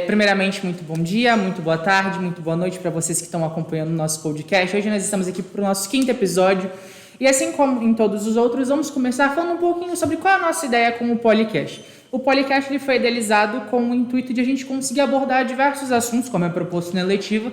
Primeiramente, muito bom dia, muito boa tarde, muito boa noite para vocês que estão acompanhando o nosso podcast. Hoje nós estamos aqui para o nosso 5º episódio e, assim como em todos os outros, vamos começar falando um pouquinho sobre qual é a nossa ideia com o Polycast. O Polycast ele foi idealizado com o intuito de a gente conseguir abordar diversos assuntos, como é proposto na eletiva,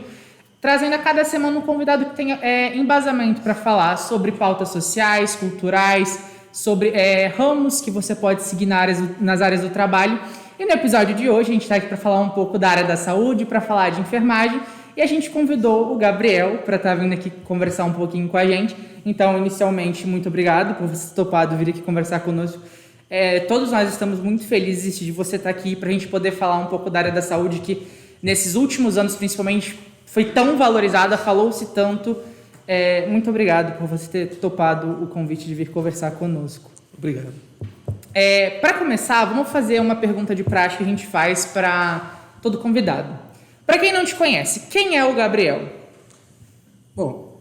trazendo a cada semana um convidado que tenha embasamento para falar sobre pautas sociais, culturais, sobre ramos que você pode seguir nas áreas do trabalho. E no episódio de hoje a gente está aqui para falar um pouco da área da saúde, para falar de enfermagem, e a gente convidou o Gabriel para estar vindo aqui conversar um pouquinho com a gente. Então, inicialmente, muito obrigado por você ter topado vir aqui conversar conosco. Todos nós estamos muito felizes de você estar aqui para a gente poder falar um pouco da área da saúde, que nesses últimos anos, principalmente, foi tão valorizada, falou-se tanto. Muito obrigado por você ter topado o convite de vir conversar conosco. Obrigado. Para começar, vamos fazer uma pergunta de praxe que a gente faz para todo convidado. Para quem não te conhece, quem é o Gabriel? Bom,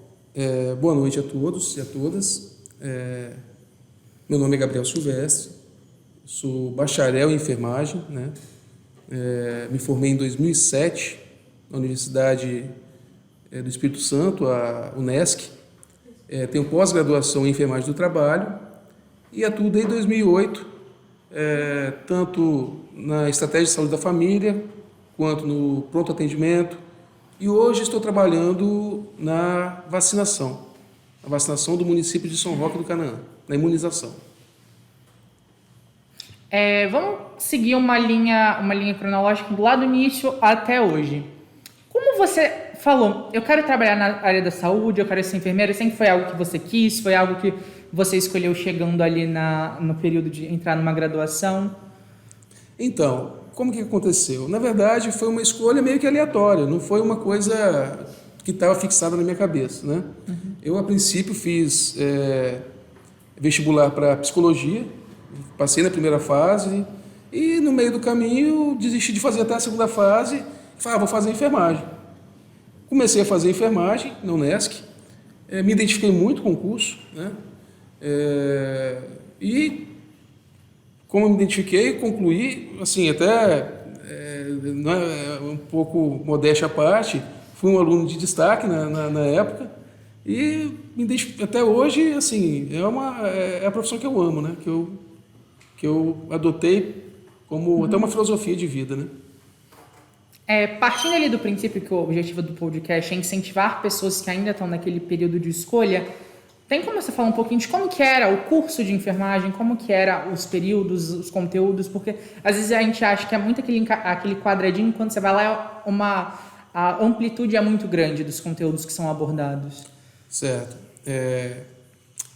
boa noite a todos e a todas. Meu nome é Gabriel Silvestre, sou bacharel em enfermagem, né? Me formei em 2007 na Universidade do Espírito Santo, a Unesc. Tenho pós-graduação em enfermagem do trabalho e atuo desde 2008, tanto na estratégia de saúde da família, quanto no pronto atendimento. E hoje estou trabalhando na vacinação do município de São Roque do Canaã, na imunização. Vamos seguir uma linha cronológica do lado do início até hoje. Como você falou, eu quero trabalhar na área da saúde, eu quero ser enfermeira, sempre foi algo que você quis, foi algo que você escolheu chegando ali no período de entrar numa graduação? Então, como que aconteceu? Na verdade, foi uma escolha meio que aleatória, não foi uma coisa que estava fixada na minha cabeça, né? Uhum. Eu, a princípio, fiz vestibular para psicologia, passei na primeira fase e, no meio do caminho, desisti de fazer até a segunda fase e falei, vou fazer enfermagem. Comecei a fazer enfermagem na Unesc, me identifiquei muito com o curso, né? E como eu me identifiquei, concluí, assim, até um pouco modéstia à parte, fui um aluno de destaque na época e me identifiquei, até hoje, assim, é a profissão que eu amo, né? Que eu adotei como até uma filosofia de vida, né? Partindo ali do princípio que o objetivo do podcast é incentivar pessoas que ainda estão naquele período de escolha, tem como você falar um pouquinho de como que era o curso de enfermagem, como que era os períodos, os conteúdos, porque às vezes a gente acha que é muito aquele quadradinho, quando você vai lá a amplitude é muito grande dos conteúdos que são abordados. Certo.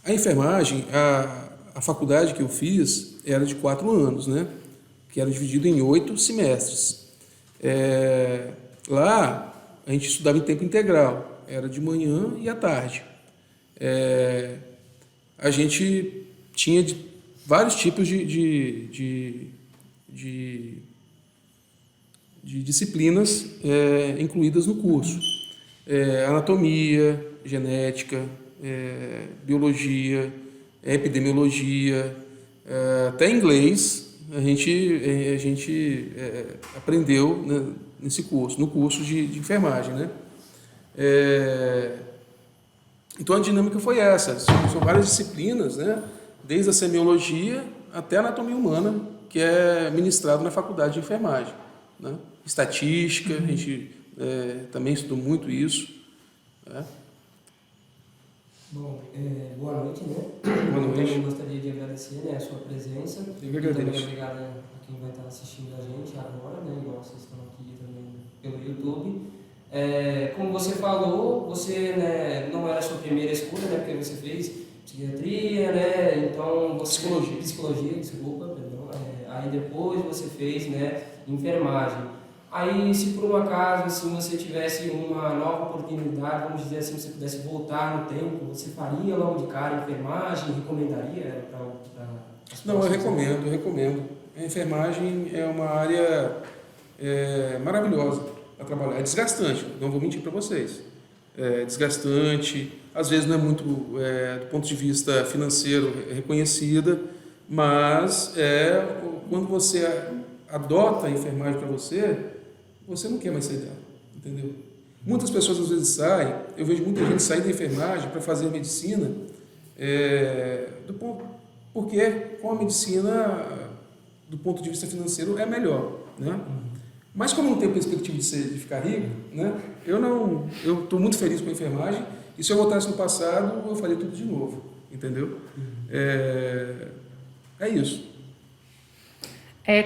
A enfermagem, a faculdade que eu fiz era de 4 anos, né? Que era dividido em 8 semestres. Lá a gente estudava em tempo integral, era de manhã e à tarde. A gente tinha vários tipos de disciplinas incluídas no curso. Anatomia, genética, biologia, epidemiologia, até inglês a gente aprendeu, né, no curso de enfermagem, né? Então a dinâmica foi essa, são várias disciplinas, né? Desde a semiologia até a anatomia humana, que é ministrado na faculdade de enfermagem, né? Estatística, a gente também estudou muito isso, né? Bom, boa noite, né? Boa noite. Eu gostaria de agradecer, né, a sua presença. Eu que agradeço. Também obrigado a quem vai estar assistindo a gente agora, né? Igual vocês estão aqui também pelo YouTube. Como você falou, você, né, não era a sua primeira escolha, né? Porque você fez psiquiatria, né? Então você... Psicologia, desculpa, perdão. Aí depois você fez, né, enfermagem. Aí, se por um acaso assim, você tivesse uma nova oportunidade, vamos dizer assim, você pudesse voltar no tempo, você faria logo de cara enfermagem? Recomendaria para as pessoas? Não, eu recomendo. A enfermagem é uma área maravilhosa para trabalhar. É desgastante, não vou mentir para vocês. É desgastante, às vezes não é muito, do ponto de vista financeiro, reconhecida, mas quando você adota a enfermagem para você, você não quer mais sair dela, entendeu? Muitas pessoas às vezes saem, eu vejo muita gente sair da enfermagem para fazer medicina, porque com a medicina, do ponto de vista financeiro, é melhor, né? Mas como não tenho perspectiva de ficar rico, né? Eu estou muito feliz com a enfermagem, e se eu voltasse no passado, eu faria tudo de novo, entendeu? É isso.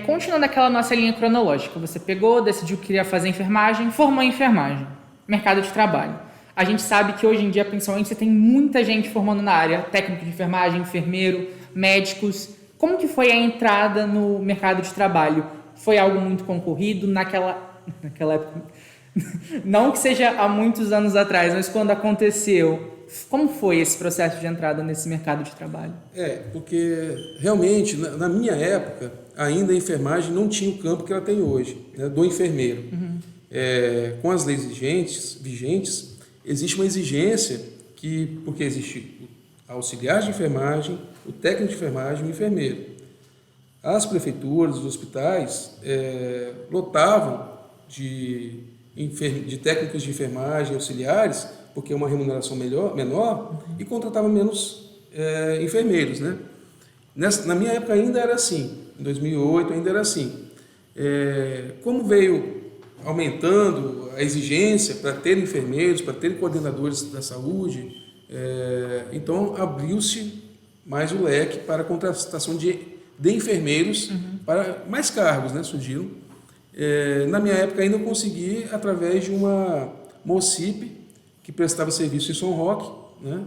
Continuando aquela nossa linha cronológica, você pegou, decidiu que queria fazer enfermagem, formou em enfermagem, mercado de trabalho. A gente sabe que hoje em dia, principalmente, você tem muita gente formando na área, técnico de enfermagem, enfermeiro, médicos. Como que foi a entrada no mercado de trabalho? Foi algo muito concorrido naquela época? Não que seja há muitos anos atrás, mas quando aconteceu, como foi esse processo de entrada nesse mercado de trabalho? Porque realmente, na minha época, ainda a enfermagem não tinha o campo que ela tem hoje, né, do enfermeiro. Com as leis vigentes, existe uma exigência porque existe o auxiliar de enfermagem, o técnico de enfermagem e o enfermeiro. As prefeituras, os hospitais lotavam de técnicos de enfermagem, auxiliares, porque é uma remuneração menor, e contratavam menos enfermeiros, né? Na minha época ainda era assim, em 2008 ainda era assim. Como veio aumentando a exigência para ter enfermeiros, para ter coordenadores da saúde, então abriu-se mais o leque para a contratação de enfermeiros para mais cargos, né, surgiram. Na minha época ainda eu consegui através de uma OCIP que prestava serviço em São Roque, né?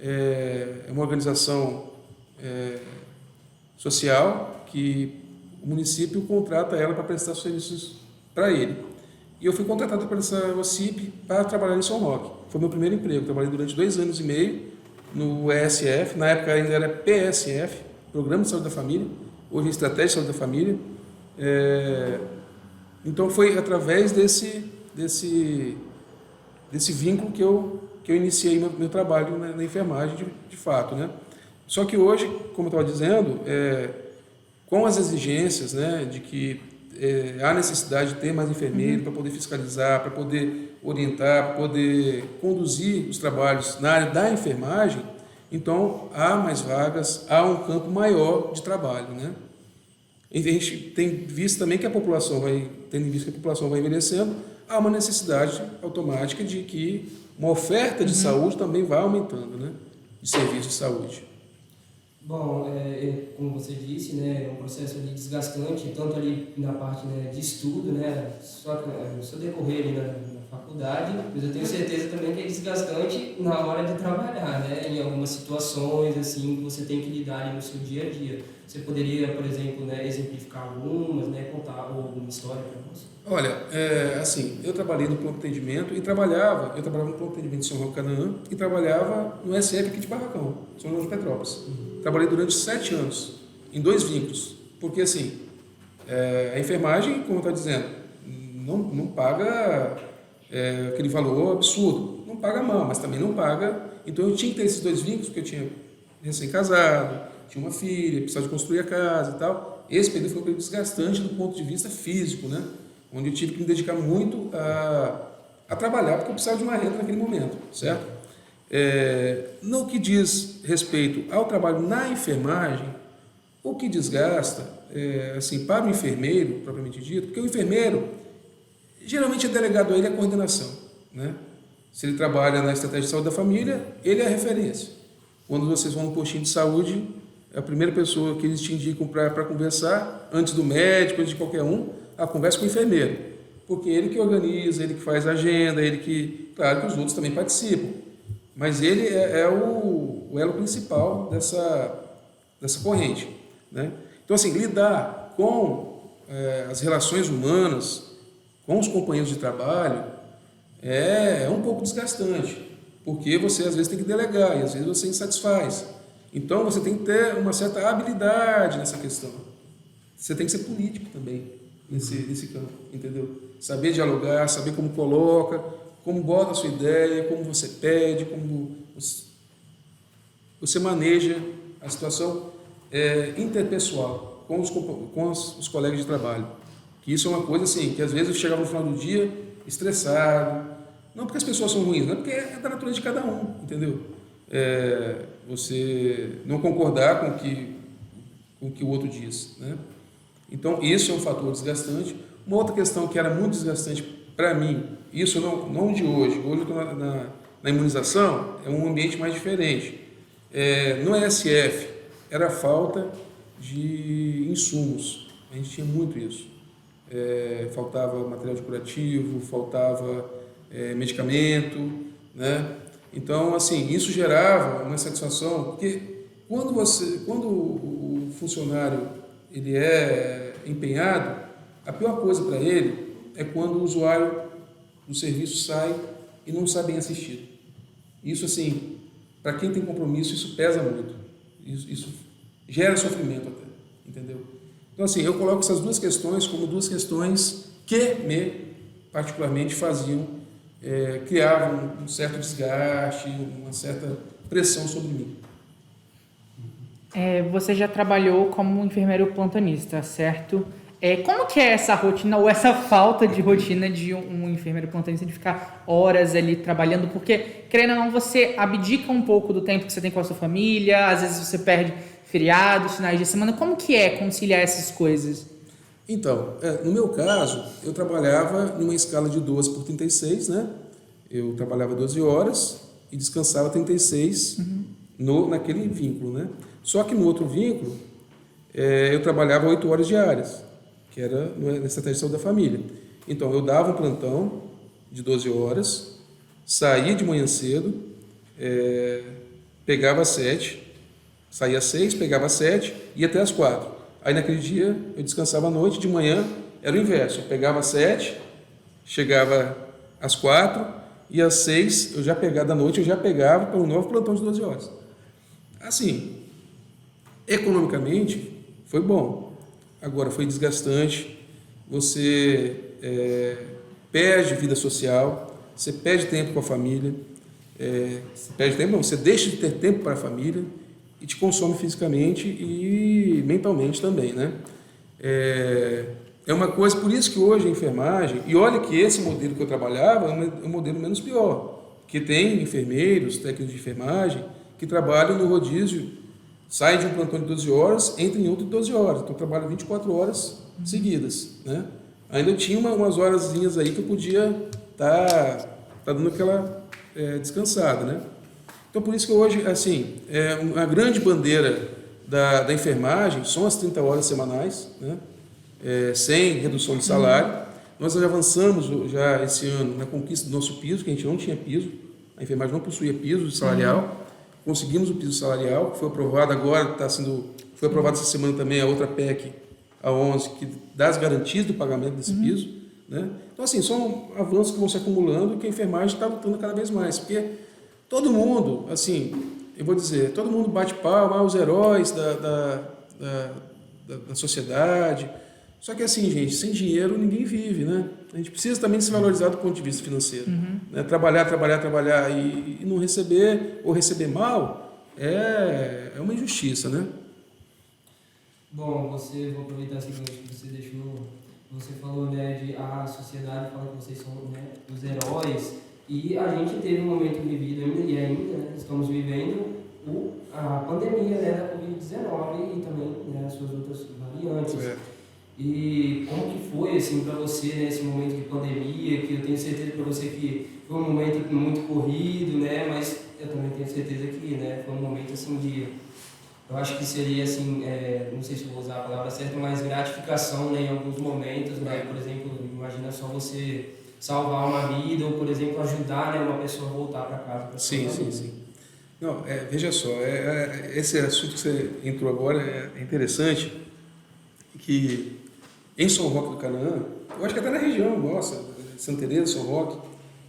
É uma organização social que o município contrata ela para prestar serviços para ele. E eu fui contratado por essa OCIP para trabalhar em São Roque. Foi meu primeiro emprego. Trabalhei durante 2 anos e meio no ESF, na época ainda era PSF, Programa de Saúde da Família, hoje é Estratégia de Saúde da Família. Então foi através desse vínculo que eu iniciei meu trabalho na enfermagem de fato, né? Só que hoje, como eu estava dizendo, com as exigências, né, de que há necessidade de ter mais enfermeiro para poder fiscalizar, para poder orientar, para poder conduzir os trabalhos na área da enfermagem, então há mais vagas, há um campo maior de trabalho, né? E a gente tem visto também que a população vai envelhecendo, há uma necessidade automática de que uma oferta de saúde também vai aumentando, né? De serviços de saúde. Bom, como você disse, né, é um processo ali desgastante, tanto ali na parte, né, de estudo, né, só decorrer ali na faculdade, mas eu tenho certeza também que é desgastante na hora de trabalhar, né, em algumas situações assim que você tem que lidar ali no seu dia a dia. Você poderia, por exemplo, né, exemplificar algumas, né, contar alguma história para nós? Olha, assim, eu trabalhei no pronto atendimento e trabalhava no pronto atendimento de São João Canaã e trabalhava no SF aqui de Barracão, São João de Petrópolis. Trabalhei durante 7 anos, em 2 vínculos, porque assim, a enfermagem, como eu estou dizendo, não paga aquele valor absurdo, não paga mal, mas também não paga, então eu tinha que ter esses 2 vínculos, porque eu tinha recém-casado, tinha uma filha, precisava de construir a casa e tal. Esse período foi um período desgastante do ponto de vista físico, né? Onde eu tive que me dedicar muito a trabalhar, porque eu precisava de uma renda naquele momento, certo? No que diz respeito ao trabalho na enfermagem, o que desgasta, assim, para o enfermeiro, propriamente dito, porque o enfermeiro, geralmente é delegado a ele a coordenação, né? Se ele trabalha na estratégia de saúde da família, ele é a referência. Quando vocês vão no postinho de saúde, é a primeira pessoa que eles te indicam para conversar, antes do médico, antes de qualquer um, a conversa com o enfermeiro. Porque ele que organiza, ele que faz a agenda, ele que... Claro que os outros também participam, mas ele é o elo principal dessa corrente, né? Então, assim, lidar com as relações humanas, com os companheiros de trabalho, é um pouco desgastante, porque você às vezes tem que delegar e às vezes você insatisfaz. Então você tem que ter uma certa habilidade nessa questão. Você tem que ser político também nesse campo, entendeu? Saber dialogar, saber como coloca, como bota a sua ideia, como você pede, como você maneja a situação interpessoal com os colegas de trabalho. Que isso é uma coisa assim, que às vezes eu chegava no final do dia estressado, não porque as pessoas são ruins, não é porque é da natureza de cada um, entendeu? Você não concordar com o que o outro diz, né? Então, isso é um fator desgastante. Uma outra questão que era muito desgastante para mim, isso não de hoje eu estou na imunização, é um ambiente mais diferente. No ESF, era a falta de insumos, a gente tinha muito isso. Faltava material de curativo, faltava medicamento, né? Então, assim, isso gerava uma satisfação, porque quando o funcionário ele é empenhado, a pior coisa para ele é quando o usuário do serviço sai e não está bem assistido. Isso, assim, para quem tem compromisso, isso pesa muito. Isso gera sofrimento até, entendeu? Então, assim, eu coloco essas duas questões como duas questões que me, particularmente, criavam um certo desgaste, uma certa pressão sobre mim. Você já trabalhou como enfermeiro plantonista, certo? Como que é essa rotina ou essa falta de rotina de um enfermeiro plantonista de ficar horas ali trabalhando? Porque, querendo ou não, você abdica um pouco do tempo que você tem com a sua família, às vezes você perde feriados, finais de semana. Como que é conciliar essas coisas? Então, no meu caso, eu trabalhava numa escala de 12 por 36, né? Eu trabalhava 12 horas e descansava 36 naquele vínculo, né? Só que no outro vínculo, eu trabalhava 8 horas diárias, que era na estratégia de saúde da família. Então, eu dava um plantão de 12 horas, saía de manhã cedo, pegava às 7, saía às 6, pegava às 7, ia até às 4. Aí, naquele dia, eu descansava à noite, de manhã era o inverso. Eu pegava às 7, chegava às 4, e às 6, da noite, eu já pegava para um novo plantão de 12 horas. Assim, economicamente, foi bom. Agora, foi desgastante. Você perde vida social, você perde tempo com a família. Você perde tempo, não, você deixa de ter tempo para a família e te consome fisicamente e mentalmente também, né? É uma coisa, por isso que hoje a enfermagem, e olha que esse modelo que eu trabalhava é um modelo menos pior, que tem enfermeiros, técnicos de enfermagem, que trabalham no rodízio, saem de um plantão de 12 horas, entram em outro de 12 horas, então trabalham 24 horas seguidas, né? Ainda tinha umas horazinhas aí que eu podia tá dando aquela descansada, né? Então, por isso que hoje, assim, a grande bandeira da enfermagem são as 30 horas semanais, né? Sem redução de salário. Nós já avançamos já esse ano na conquista do nosso piso, que a gente não tinha piso, a enfermagem não possuía piso salarial. Conseguimos o piso salarial, que foi aprovado agora, foi aprovado essa semana também a outra PEC, a 11, que dá as garantias do pagamento desse piso, né? Então, assim, são avanços que vão se acumulando e que a enfermagem está lutando cada vez mais, porque todo mundo, assim, eu vou dizer, todo mundo bate palma, os heróis da sociedade. Só que assim, gente, sem dinheiro ninguém vive, né? A gente precisa também se valorizar do ponto de vista financeiro. Né? Trabalhar e não receber, ou receber mal, é uma injustiça, né? Bom, vou aproveitar esse gancho que você deixou. Você falou, né, a sociedade fala que vocês são, né, os heróis. E a gente teve um momento vivido ainda, né, estamos vivendo a pandemia, né, da Covid-19 e também, né, as suas outras variantes. E como que foi, assim, para você, né, esse momento de pandemia, que eu tenho certeza para você que foi um momento muito corrido, né, mas eu também tenho certeza que, né, foi um momento, assim, eu acho que seria, assim, não sei se vou usar a palavra certa, mas gratificação, né, em alguns momentos, né, por exemplo, imagina só você salvar uma vida ou, por exemplo, ajudar, né, uma pessoa a voltar para casa. Sim. Não, veja só, esse assunto que você entrou agora é interessante, que em São Roque do Canaã, eu acho que até na região nossa, Santa Teresa, São Roque,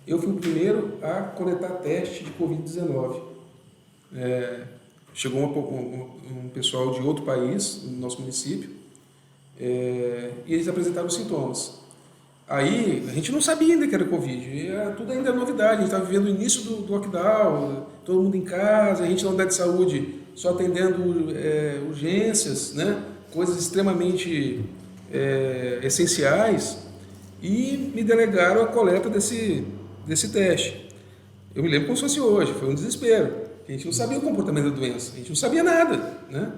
eu fui o primeiro a coletar teste de Covid-19. Chegou um pessoal de outro país, no nosso município, e eles apresentaram os sintomas. Aí, a gente não sabia ainda que era Covid, tudo ainda é novidade, a gente estava vivendo o início do lockdown, todo mundo em casa, a gente na unidade de saúde só atendendo urgências, né? Coisas extremamente essenciais e me delegaram a coleta desse teste. Eu me lembro como se fosse hoje, foi um desespero. A gente não sabia o comportamento da doença, a gente não sabia nada, né?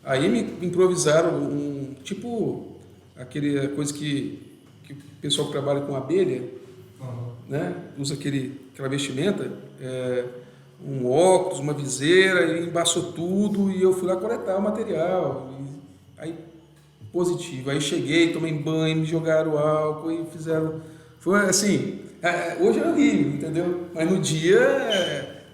Aí me improvisaram tipo aquele coisa que o pessoal que trabalha com abelha, né? Usa aquela vestimenta, um óculos, uma viseira, e embaçou tudo e eu fui lá coletar o material. Aí positivo, aí cheguei, tomei banho, me jogaram álcool e fizeram... Foi assim, hoje é horrível, entendeu? Mas no dia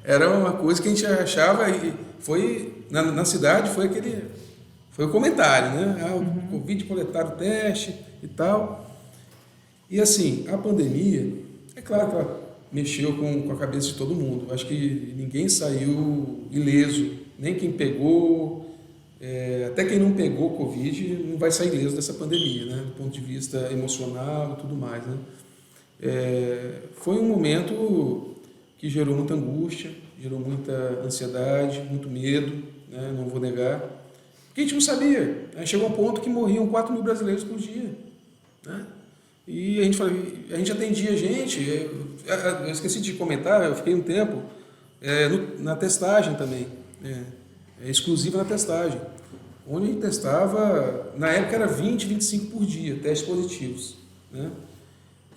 era uma coisa que a gente achava e foi, na cidade foi o comentário, né? O Covid coletaram o teste e tal. E assim, a pandemia, é claro que ela mexeu com a cabeça de todo mundo. Acho que ninguém saiu ileso, nem quem pegou... até quem não pegou Covid não vai sair ileso dessa pandemia, né? Do ponto de vista emocional e tudo mais, né? Foi um momento que gerou muita angústia, gerou muita ansiedade, muito medo, né? Não vou negar, porque a gente não sabia. Chegou um ponto que morriam 4 mil brasileiros por dia, né? E a gente atendia gente. Eu esqueci de comentar, eu fiquei um tempo na testagem também, exclusiva na testagem, onde a gente testava, na época era 20, 25 por dia, testes positivos, né?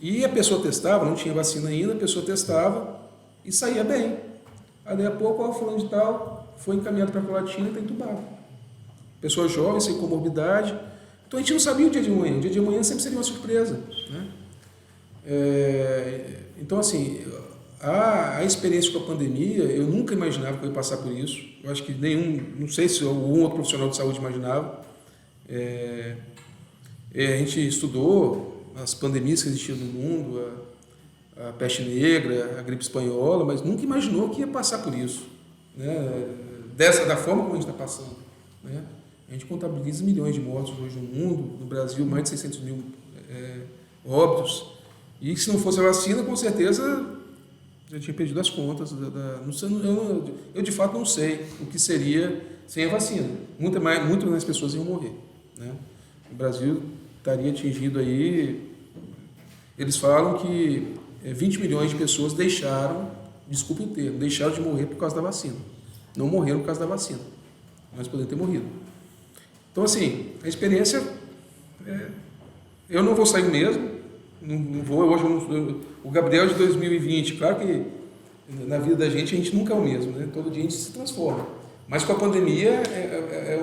E a pessoa testava, não tinha vacina ainda, a pessoa testava e saía bem. Aí daí a pouco, fulano de tal foi encaminhado para a Colatina e está entubado. Pessoa jovem, sem comorbidade. Então a gente não sabia o dia de amanhã. O dia de amanhã sempre seria uma surpresa, né? Então, assim, a experiência com a pandemia, eu nunca imaginava que eu ia passar por isso. Eu acho que não sei se algum outro profissional de saúde imaginava. A gente estudou as pandemias que existiam no mundo, a peste negra, a gripe espanhola, mas nunca imaginou que ia passar por isso, né? Da forma como a gente está passando, né? A gente contabiliza milhões de mortos hoje no mundo, no Brasil mais de 600 mil óbitos, e se não fosse a vacina, com certeza eu tinha perdido as contas. Eu de fato não sei o que seria sem a vacina. Muito mais pessoas iam morrer, né? O Brasil estaria atingido aí, eles falam que 20 milhões de pessoas deixaram de morrer por causa da vacina. Não morreram por causa da vacina, mas poderiam ter morrido. Então, assim, a experiência, eu não vou sair mesmo, não vou, hoje o Gabriel de 2020, claro que na vida da gente a gente nunca é o mesmo, né? Todo dia a gente se transforma, mas com a pandemia é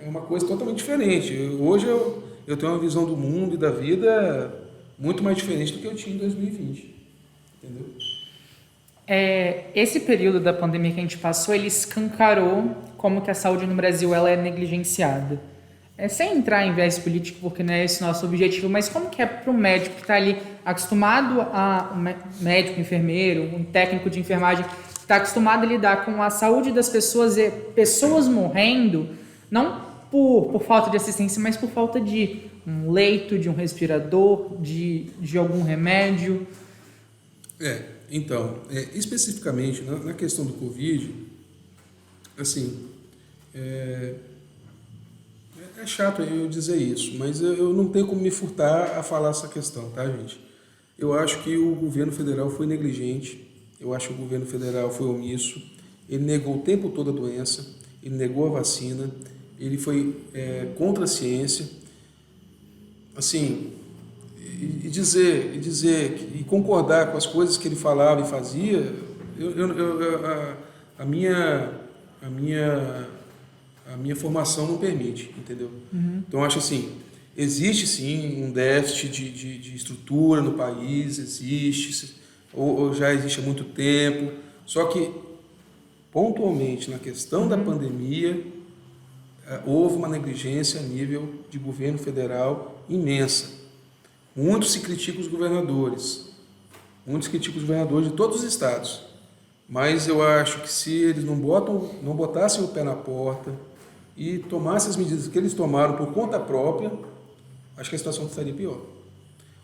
uma coisa totalmente diferente. Hoje eu tenho uma visão do mundo e da vida muito mais diferente do que eu tinha em 2020, entendeu? Esse período da pandemia que a gente passou, ele escancarou como que a saúde no Brasil ela é negligenciada. Sem entrar em viés político, porque não é esse nosso objetivo, mas como que é para o médico que está ali acostumado médico, enfermeiro, um técnico de enfermagem, que está acostumado a lidar com a saúde das pessoas e pessoas morrendo, não por falta de assistência, mas por falta de um leito, de um respirador, de algum remédio. Então, especificamente na questão do Covid, assim, é chato eu dizer isso, mas eu não tenho como me furtar a falar essa questão, tá, gente? Eu acho que o governo federal foi negligente, eu acho que o governo federal foi omisso, ele negou o tempo todo a doença, ele negou a vacina, ele foi contra a ciência, assim, e dizer e concordar com as coisas que ele falava e fazia, a minha formação não permite, entendeu? Então, eu acho assim, existe sim um déficit de estrutura no país, ou já existe há muito tempo, só que, pontualmente, na questão da pandemia, houve uma negligência a nível de governo federal imensa. Muitos se criticam os governadores, de todos os estados, mas eu acho que se eles não botassem o pé na porta e tomassem as medidas que eles tomaram por conta própria, acho que a situação estaria pior.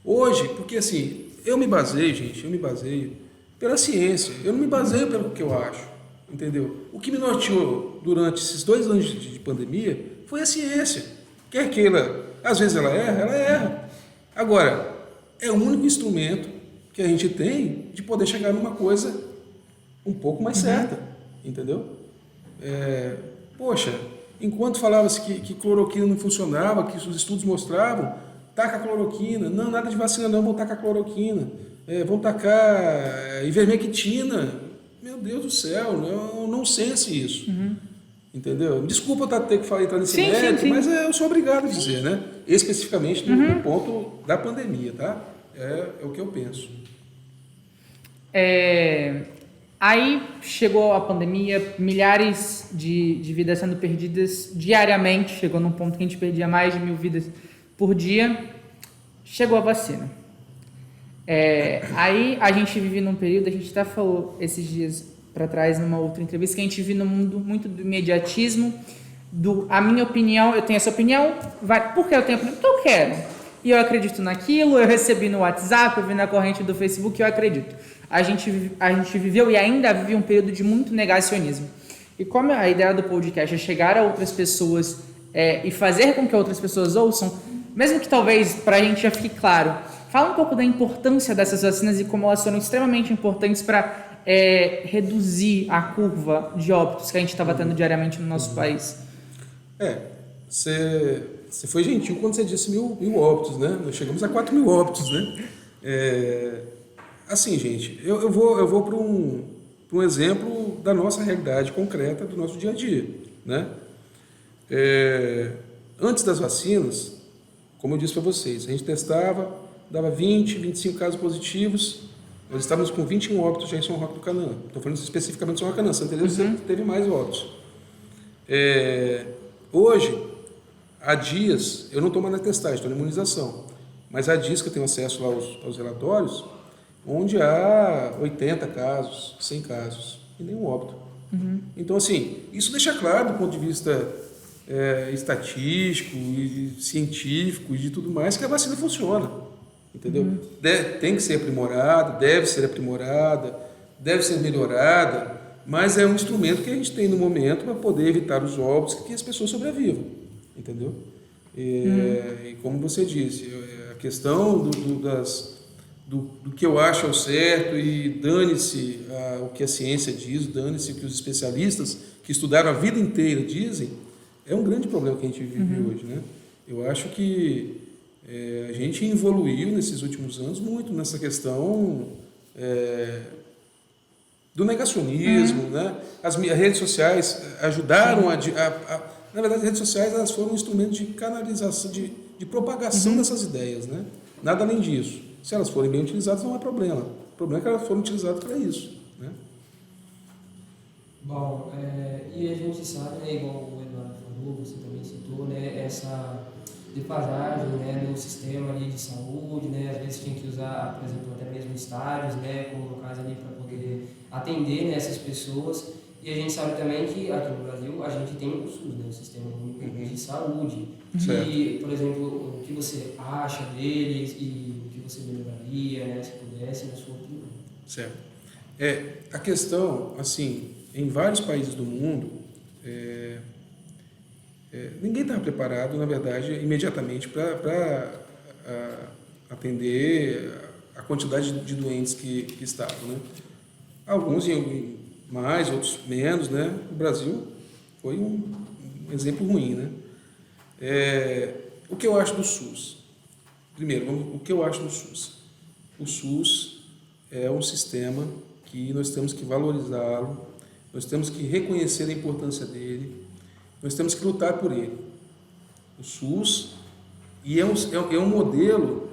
Hoje, porque assim, eu me baseio pela ciência, eu não me baseio pelo que eu acho, entendeu? O que me norteou durante esses 2 anos de pandemia foi a ciência. Quer queira, às vezes ela erra. Agora, é o único instrumento que a gente tem de poder chegar numa coisa um pouco mais certa, entendeu? Poxa, enquanto falava-se que cloroquina não funcionava, que os estudos mostravam, taca a cloroquina, não, nada de vacina não, vão tacar cloroquina, vão tacar ivermectina, meu Deus do céu, não sense isso. Entendeu? Desculpa eu ter que entrar nesse mérito, mas eu sou obrigado a dizer, né? Especificamente no ponto da pandemia, tá? É o que eu penso. Aí chegou a pandemia, milhares de vidas sendo perdidas diariamente, chegou num ponto que a gente perdia mais de 1.000 vidas por dia, chegou a vacina. Aí a gente vive num período, a gente até falou esses dias para trás numa outra entrevista, que a gente vive num mundo muito do imediatismo, a minha opinião, eu tenho essa opinião, por que eu tenho a opinião? Porque eu quero. E eu acredito naquilo, eu recebi no WhatsApp, eu vi na corrente do Facebook, eu acredito. A gente viveu e ainda vive um período de muito negacionismo. E como a ideia do podcast é chegar a outras pessoas e fazer com que outras pessoas ouçam, mesmo que talvez para a gente já fique claro, fala um pouco da importância dessas vacinas e como elas foram extremamente importantes para reduzir a curva de óbitos que a gente estava tendo diariamente no nosso país. Você foi gentil quando você disse 1.000 óbitos, né? Nós chegamos a 4.000 óbitos, né? Assim, gente, eu vou para um exemplo da nossa realidade concreta, do nosso dia a dia, né? Antes das vacinas, como eu disse para vocês, a gente testava, dava 20, 25 casos positivos, nós estávamos com 21 óbitos já em São Roque do Canaã. Estou falando especificamente de São Roque do Canaã, Santa Teresa teve mais óbitos. Hoje, há dias, eu não estou mais na testagem, estou na imunização, mas há dias que eu tenho acesso lá aos relatórios, onde há 80 casos, 100 casos, e nenhum óbito. Então, assim, isso deixa claro do ponto de vista estatístico e científico e de tudo mais, que a vacina funciona, entendeu? Tem que ser aprimorada, deve ser aprimorada, deve ser melhorada, mas é um instrumento que a gente tem no momento para poder evitar os óbitos e que as pessoas sobrevivam, entendeu? E como você disse, a questão do que eu acho é o certo e dane-se o que a ciência diz, dane-se o que os especialistas que estudaram a vida inteira dizem, é um grande problema que a gente vive hoje, né? Eu acho que a gente evoluiu nesses últimos anos muito nessa questão do negacionismo, né? As redes sociais ajudaram na verdade, as redes sociais elas foram um instrumento de canalização, de propagação dessas ideias, né? Nada além disso. Se elas forem bem utilizadas, não é problema. O problema é que elas foram utilizadas para isso, né? Bom, e a gente sabe, né, igual o Eduardo falou, você também citou, né, essa defasagem, né, no sistema ali de saúde, né, às vezes tinha que usar, por exemplo, até mesmo estádios, né, como no caso ali, para poder atender, né, essas pessoas. E a gente sabe também que aqui no Brasil a gente tem o SUS, né, o Sistema Único de Saúde. E, por exemplo, o que você acha deles e o que você melhoraria, né, se pudesse, na sua opinião? Certo. A questão, assim, em vários países do mundo, ninguém estava preparado, na verdade, imediatamente para atender a quantidade de doentes que estavam, né? Alguns iam mais, outros menos, né? O Brasil foi um exemplo ruim, né? O que eu acho do SUS? Primeiro, o que eu acho do SUS? O SUS é um sistema que nós temos que valorizá-lo, nós temos que reconhecer a importância dele, nós temos que lutar por ele. O SUS é um modelo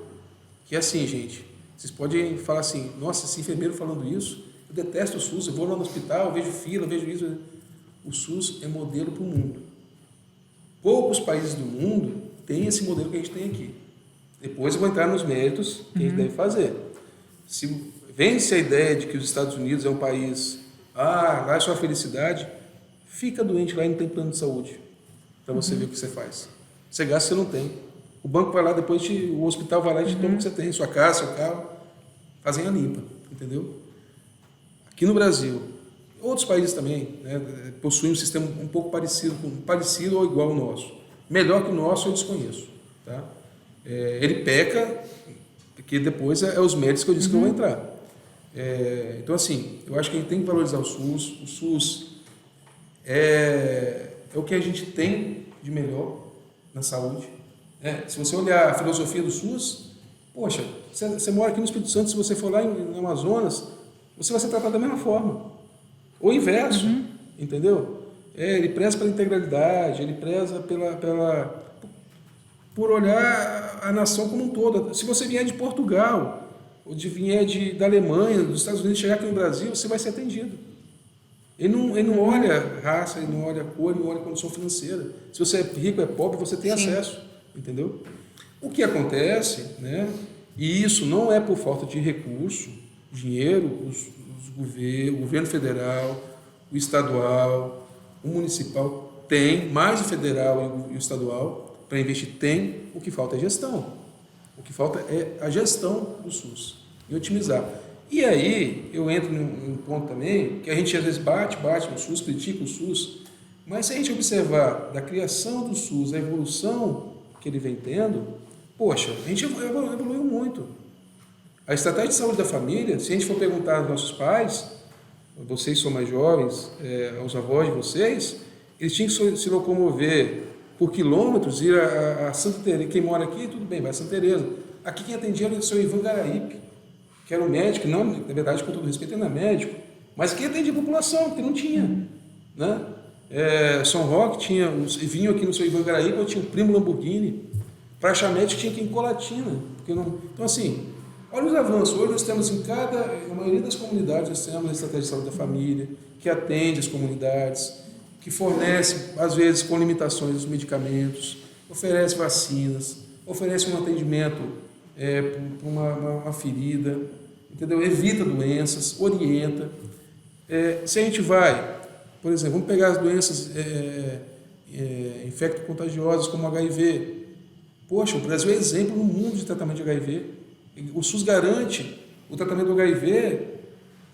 que, assim, gente, vocês podem falar assim, nossa, esse enfermeiro falando isso, eu detesto o SUS, eu vou lá no hospital, eu vejo fila, eu vejo isso. O SUS é modelo para o mundo. Poucos países do mundo têm esse modelo que a gente tem aqui. Depois eu vou entrar nos méritos que a gente deve fazer. Se vence a ideia de que os Estados Unidos é um país, lá é só felicidade, fica doente lá e não tem plano de saúde, para você ver o que você faz. Você gasta, você não tem. O banco vai lá, depois o hospital vai lá e te toma o que você tem, sua casa, seu carro, fazem a limpa, entendeu? Aqui no Brasil, outros países também, né, possuem um sistema um pouco parecido ou igual ao nosso. melhor que o nosso eu desconheço. Tá? Ele peca, que depois é os méritos que eu disse que eu vou entrar. Então, assim, eu acho que a gente tem que valorizar o SUS. O SUS é o que a gente tem de melhor na saúde. Se você olhar a filosofia do SUS, poxa, você mora aqui no Espírito Santo, se você for lá no Amazonas, você vai ser tratado da mesma forma. Ou inverso, entendeu? Ele preza pela integralidade, ele preza por olhar a nação como um todo. Se você vier de Portugal, ou vier da Alemanha, dos Estados Unidos, chegar aqui no Brasil, você vai ser atendido. Ele não olha raça, ele não olha cor, ele não olha condição financeira. Se você é rico, é pobre, você tem acesso, entendeu? O que acontece, né? E isso não é por falta de recurso, dinheiro, o governo federal, o estadual, o municipal tem, mais o federal e o estadual, para investir tem, o que falta é gestão. O que falta é a gestão do SUS e otimizar. E aí eu entro num ponto também que a gente às vezes bate no SUS, critica o SUS, mas se a gente observar da criação do SUS, a evolução que ele vem tendo, poxa, a gente evoluiu muito. A estratégia de saúde da família, se a gente for perguntar aos nossos pais, vocês são mais jovens, aos avós de vocês, eles tinham que se locomover por quilômetros, ir a Santa Teresa. Quem mora aqui, tudo bem, vai a Santa Teresa. Aqui quem atendia era o seu Ivan Garaípe, que era um médico, não, na verdade, com todo respeito, ele não é médico, mas que atendia a população, que não tinha. Né? São Roque vinham aqui no seu Ivan Garaípe, eu tinha o Primo Lamborghini, para achar médico tinha que ir em Colatina. Então, assim, olha os avanços. Hoje nós temos na maioria das comunidades, nós temos a estratégia de saúde da família, que atende as comunidades, que fornece, às vezes, com limitações dos medicamentos, oferece vacinas, oferece um atendimento para uma ferida, entendeu? Evita doenças, orienta. Se a gente vai, por exemplo, vamos pegar as doenças infecto-contagiosas como HIV. Poxa, o Brasil é exemplo no mundo de tratamento de HIV. O SUS garante o tratamento do HIV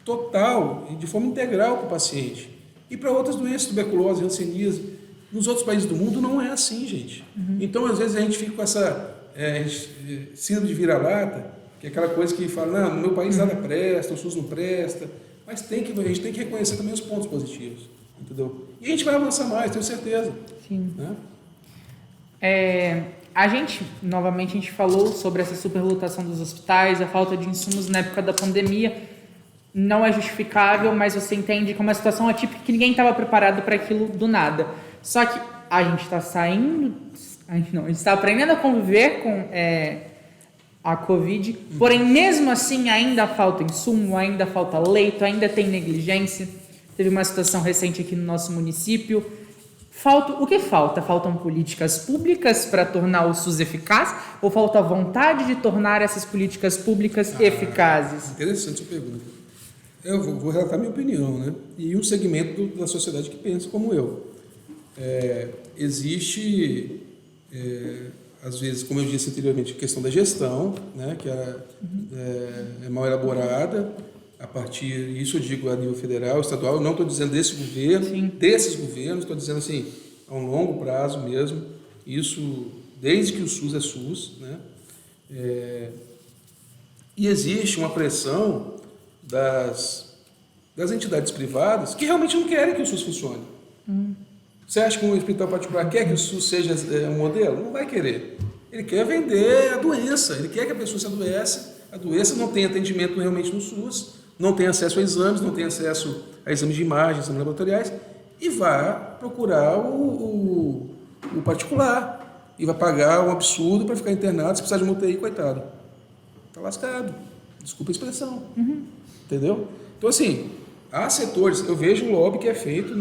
total e de forma integral para o paciente. E para outras doenças, tuberculose, hanseníase, nos outros países do mundo não é assim, gente. Então, às vezes, a gente fica com essa síndrome de vira-lata, que é aquela coisa que fala, não, no meu país nada presta, o SUS não presta, mas a gente tem que reconhecer também os pontos positivos, entendeu? E a gente vai avançar mais, tenho certeza. Sim. Né? Novamente, a gente falou sobre essa superlotação dos hospitais, a falta de insumos na época da pandemia. Não é justificável, mas você entende que é uma situação atípica que ninguém estava preparado para aquilo do nada. Só que a gente está a gente está aprendendo a conviver com a Covid, porém, mesmo assim, ainda falta insumo, ainda falta leito, ainda tem negligência. Teve uma situação recente aqui no nosso município. O que falta? Faltam políticas públicas para tornar o SUS eficaz ou falta vontade de tornar essas políticas públicas eficazes? Interessante sua pergunta. Eu vou relatar minha opinião, né? E um segmento da sociedade que pensa como eu. Existe, às vezes, como eu disse anteriormente, a questão da gestão, né? Que é mal elaborada, isso eu digo a nível federal, estadual, eu não estou dizendo desse governo, desses governos, estou dizendo assim, a um longo prazo mesmo, isso desde que o SUS é SUS, né? E existe uma pressão das entidades privadas que realmente não querem que o SUS funcione. Você acha que um hospital particular quer que o SUS seja um modelo? Não vai querer. Ele quer vender a doença, ele quer que a pessoa se adoeça, não tem atendimento realmente no SUS, não tem acesso a exames, não tem acesso a exames de imagem, exames laboratoriais, e vai procurar o particular, e vai pagar um absurdo para ficar internado, se precisar de uma UTI, coitado. Está lascado. Desculpa a expressão. Entendeu? Então, assim, há setores, eu vejo o lobby que é feito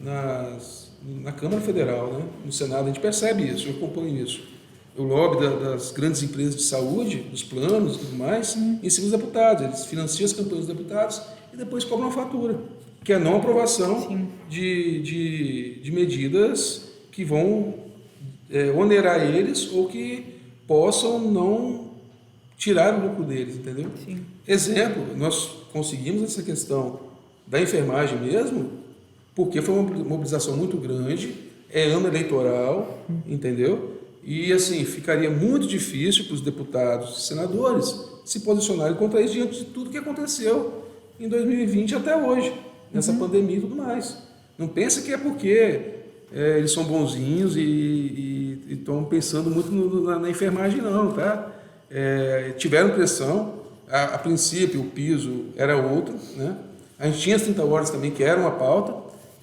na Câmara Federal, né? No Senado, a gente percebe isso, eu acompanho isso. O lobby das grandes empresas de saúde, dos planos e tudo mais, em cima dos deputados. Eles financiam as campanhas dos deputados e depois cobram uma fatura, que é a não aprovação de medidas que vão onerar eles ou que possam não tirar o lucro deles, entendeu? Sim. Exemplo, nós conseguimos essa questão da enfermagem mesmo, porque foi uma mobilização muito grande, é ano eleitoral, entendeu? E assim, ficaria muito difícil para os deputados e senadores se posicionarem contra isso diante de tudo que aconteceu em 2020 até hoje, nessa pandemia e tudo mais. Não pensa que é porque eles são bonzinhos e estão pensando muito na enfermagem, não, tá? Tiveram pressão, a princípio o piso era outro, né? A gente tinha as 30 horas também, que era uma pauta,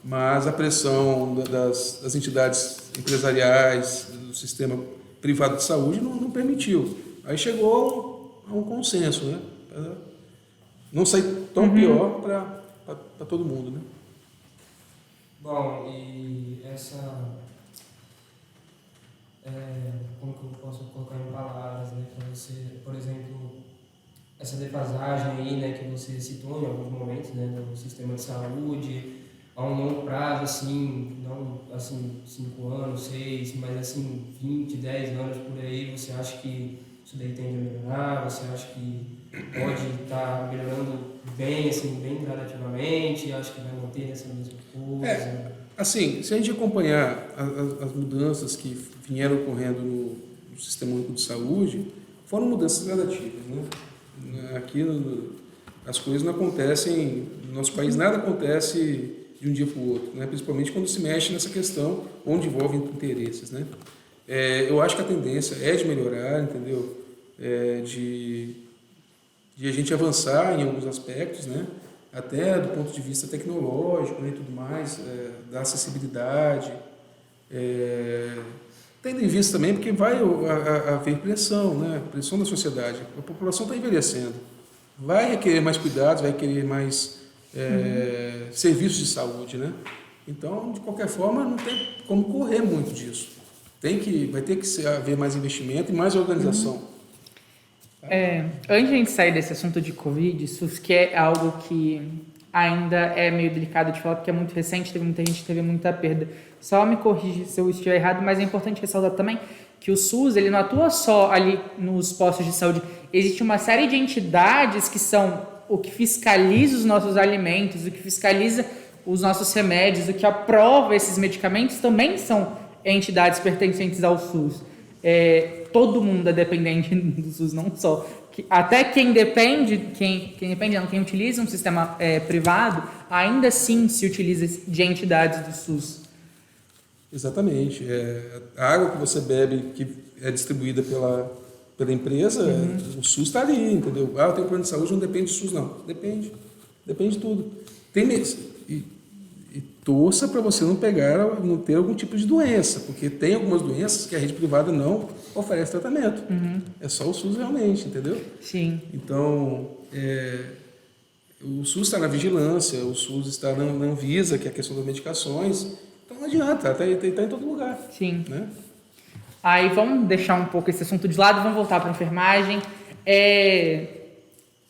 mas a pressão das entidades empresariais, do sistema privado de saúde não permitiu. Aí chegou a um consenso, né? Pra não sair tão pior para todo mundo, né? Bom, e como que eu posso colocar em palavras, né, para você, por exemplo, essa defasagem aí, né, que você citou em alguns momentos, né, do sistema de saúde, a um longo prazo, assim, não assim 5 anos, 6, mas assim 20, 10 anos por aí, você acha que isso daí tende a melhorar? Você acha que pode estar melhorando bem, assim, bem gradativamente? Acha que vai manter essa mesma coisa? Assim, se a gente acompanhar as mudanças que vieram ocorrendo no Sistema Único de Saúde, foram mudanças gradativas, né? Aqui as coisas não acontecem, no nosso país nada acontece de um dia para o outro, né? Principalmente quando se mexe nessa questão onde envolve interesses, né? Eu acho que a tendência é de melhorar, entendeu? De a gente avançar em alguns aspectos, né? Até do ponto de vista tecnológico, né, e tudo mais, da acessibilidade. Tendo em vista também, porque vai haver pressão, né? Pressão da sociedade. A população está envelhecendo. Vai requerer mais cuidados, vai requerer mais serviços de saúde, né? Então, de qualquer forma, não tem como correr muito disso. Vai ter que haver mais investimento e mais organização. Antes de a gente sair desse assunto de Covid, SUS, que é algo que ainda é meio delicado de falar, porque é muito recente, teve muita gente que teve muita perda. Só me corrija se eu estiver errado, mas é importante ressaltar também que o SUS, ele não atua só ali nos postos de saúde. Existe uma série de entidades que são o que fiscaliza os nossos alimentos, o que fiscaliza os nossos remédios, o que aprova esses medicamentos, também são entidades pertencentes ao SUS. Todo mundo é dependente do SUS, não só. Até quem utiliza um sistema privado, ainda assim se utiliza de entidades do SUS. Exatamente. A água que você bebe, que é distribuída pela empresa, o SUS está ali, entendeu? Eu tenho plano de saúde, não depende do SUS, não. Depende de tudo. E torça para você não ter algum tipo de doença, porque tem algumas doenças que a rede privada não oferece tratamento. É só o SUS realmente, entendeu? Sim. Então, o SUS está na vigilância, o SUS está na Anvisa, que é a questão das medicações. Então não adianta, está em todo lugar. Sim. Né? Aí vamos deixar um pouco esse assunto de lado e vamos voltar para a enfermagem.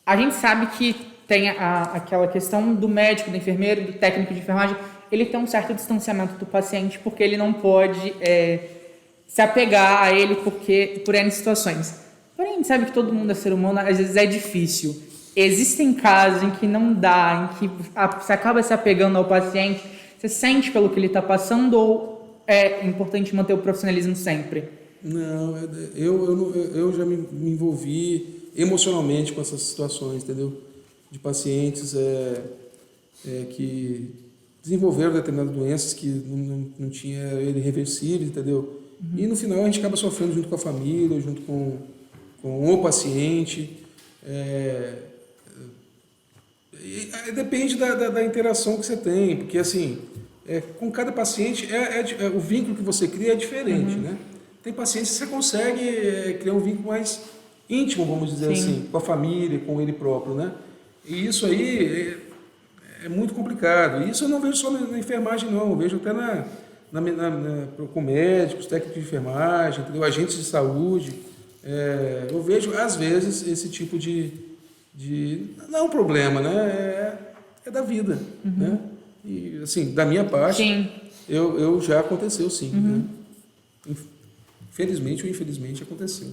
A gente sabe que tem aquela questão do médico, do enfermeiro, do técnico de enfermagem, ele tem um certo distanciamento do paciente porque ele não pode se apegar a ele por N situações. Porém, a gente sabe que todo mundo é ser humano, às vezes é difícil. Existem casos em que não dá, em que você acaba se apegando ao paciente, você sente pelo que ele está passando ou é importante manter o profissionalismo sempre? Não, eu já me envolvi emocionalmente com essas situações, entendeu? De pacientes que desenvolveram determinadas doenças que não tinha irreversível, entendeu? E no final a gente acaba sofrendo junto com a família, junto com o paciente. Depende da interação que você tem, porque assim, com cada paciente o vínculo que você cria é diferente, né? Tem pacientes que você consegue criar um vínculo mais íntimo, vamos dizer assim, com a família, com ele próprio, né? E isso aí é muito complicado. Isso eu não vejo só na enfermagem, não. Eu vejo até com médicos, técnicos de enfermagem, entendeu? Agentes de saúde. Eu vejo, às vezes, esse tipo de... Não é um problema, né? É da vida, né? E, assim, da minha parte, eu já aconteceu, sim. Né? Infelizmente ou infelizmente aconteceu.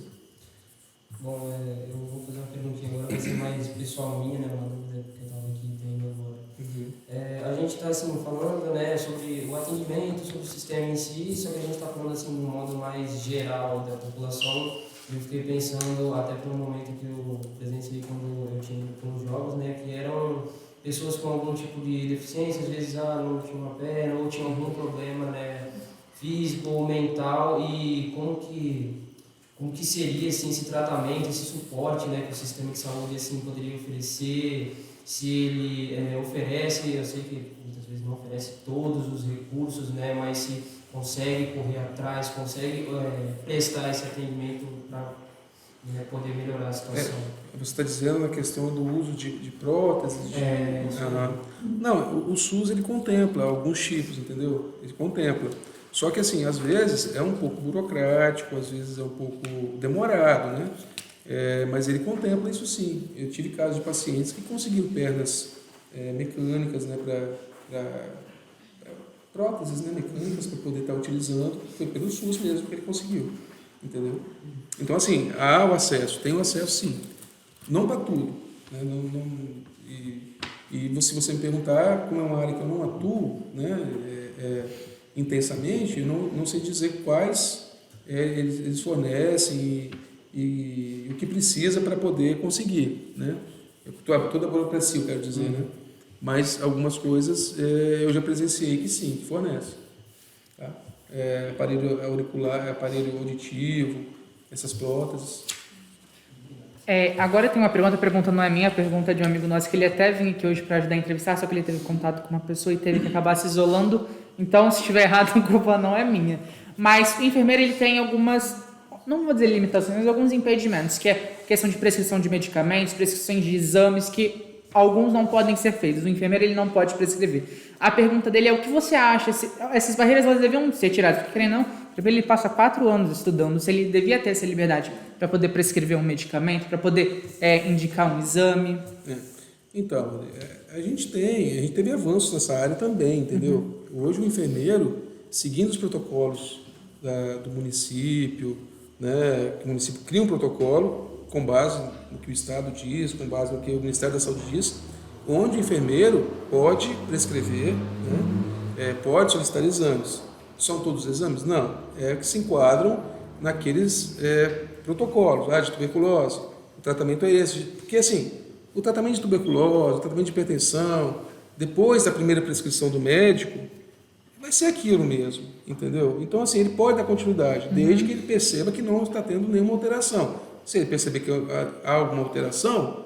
Bom, eu vou fazer uma perguntinha agora, vai ser mais pessoal minha, né? Uma dúvida que eu estava aqui tendo agora. A gente está assim, falando, né, sobre o atendimento, sobre o sistema em si, só que a gente está falando assim, de um modo mais geral da população. Eu fiquei pensando, até por um momento que eu presenciei quando eu tinha ido para os jogos, né, que eram pessoas com algum tipo de deficiência, às vezes não tinha uma perna ou tinha algum problema, né, físico ou mental, e como que seria assim, esse tratamento, esse suporte, né, que o sistema de saúde assim, poderia oferecer, se ele oferece, eu sei que muitas vezes não oferece todos os recursos, né, mas se consegue correr atrás, consegue prestar esse atendimento para poder melhorar a situação. Você está dizendo na questão do uso de próteses? Não, o SUS ele contempla alguns tipos, entendeu? Ele contempla. Só que assim, às vezes é um pouco burocrático, às vezes é um pouco demorado, né? Mas ele contempla isso sim. Eu tive casos de pacientes que conseguiram pernas mecânicas, né, para próteses, né, mecânicas para poder estar utilizando, foi pelo SUS mesmo que ele conseguiu, entendeu? Então assim, há o acesso, tem o acesso sim, não para tudo, né? Se você me perguntar, como é uma área que eu não atuo, né, intensamente, eu não sei dizer quais eles fornecem e o que precisa para poder conseguir, né? Toda a burocracia, eu quero dizer, né? Mas algumas coisas eu já presenciei que sim, que fornece. Tá? Aparelho auricular, aparelho auditivo, essas próteses. Agora tem uma pergunta, a pergunta não é minha, a pergunta é de um amigo nosso, que ele até vinha aqui hoje para ajudar a entrevistar, só que ele teve contato com uma pessoa e teve que acabar se isolando, então se estiver errado, a culpa não é minha. Mas o enfermeiro ele tem algumas, não vou dizer limitações, mas alguns impedimentos, que é questão de prescrição de medicamentos, prescrições de exames, que alguns não podem ser feitos. O enfermeiro ele não pode prescrever. A pergunta dele é o que você acha? Essas barreiras elas deviam ser tiradas, porque querendo ou não, ele passa 4 anos estudando, se ele devia ter essa liberdade para poder prescrever um medicamento, para poder indicar um exame. Então, a gente teve avanços nessa área também, entendeu? Hoje o enfermeiro, seguindo os protocolos do município, né, que o município cria um protocolo com base no que o Estado diz, com base no que o Ministério da Saúde diz, onde o enfermeiro pode prescrever, né, pode solicitar exames. São todos os exames? Não. Que se enquadram naqueles protocolos, de tuberculose. O tratamento é esse. Porque, assim, o tratamento de tuberculose, o tratamento de hipertensão, depois da primeira prescrição do médico, vai ser aquilo mesmo, entendeu? Então, assim, ele pode dar continuidade, desde que ele perceba que não está tendo nenhuma alteração. Se ele perceber que há alguma alteração,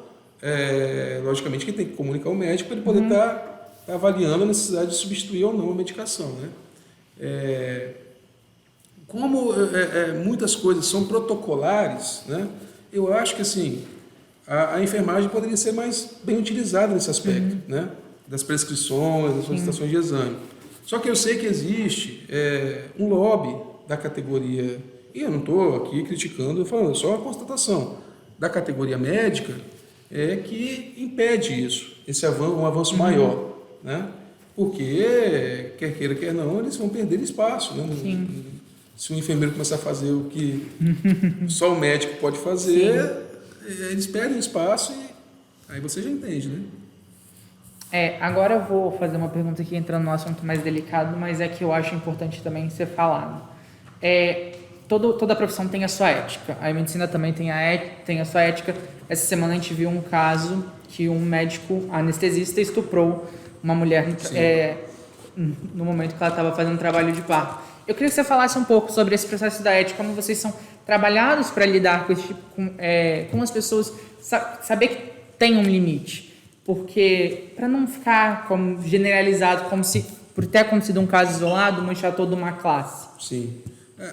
logicamente que ele tem que comunicar ao médico para ele poder estar avaliando a necessidade de substituir ou não a medicação, né? Como muitas coisas são protocolares, né? Eu acho que assim, a enfermagem poderia ser mais bem utilizada nesse aspecto, né? Das prescrições, das solicitações de exame. Só que eu sei que existe um lobby da categoria, e eu não estou aqui criticando, falando, só a constatação da categoria médica que impede isso, um avanço maior, né? Porque, quer queira, quer não, eles vão perder espaço, né? Se o enfermeiro começar a fazer o que só o médico pode fazer, eles perdem espaço e aí você já entende, né? Agora eu vou fazer uma pergunta aqui entrando no assunto mais delicado, mas é que eu acho importante também ser falado. Toda profissão tem a sua ética. A medicina também tem a sua ética. Essa semana a gente viu um caso que um médico anestesista estuprou uma mulher no momento que ela estava fazendo trabalho de parto. Eu queria que você falasse um pouco sobre esse processo da ética, como vocês são trabalhados para lidar com esse tipo, com as pessoas, saber que tem um limite. Porque, para não ficar como generalizado, como se, por ter acontecido um caso isolado, manchar toda uma classe. Sim.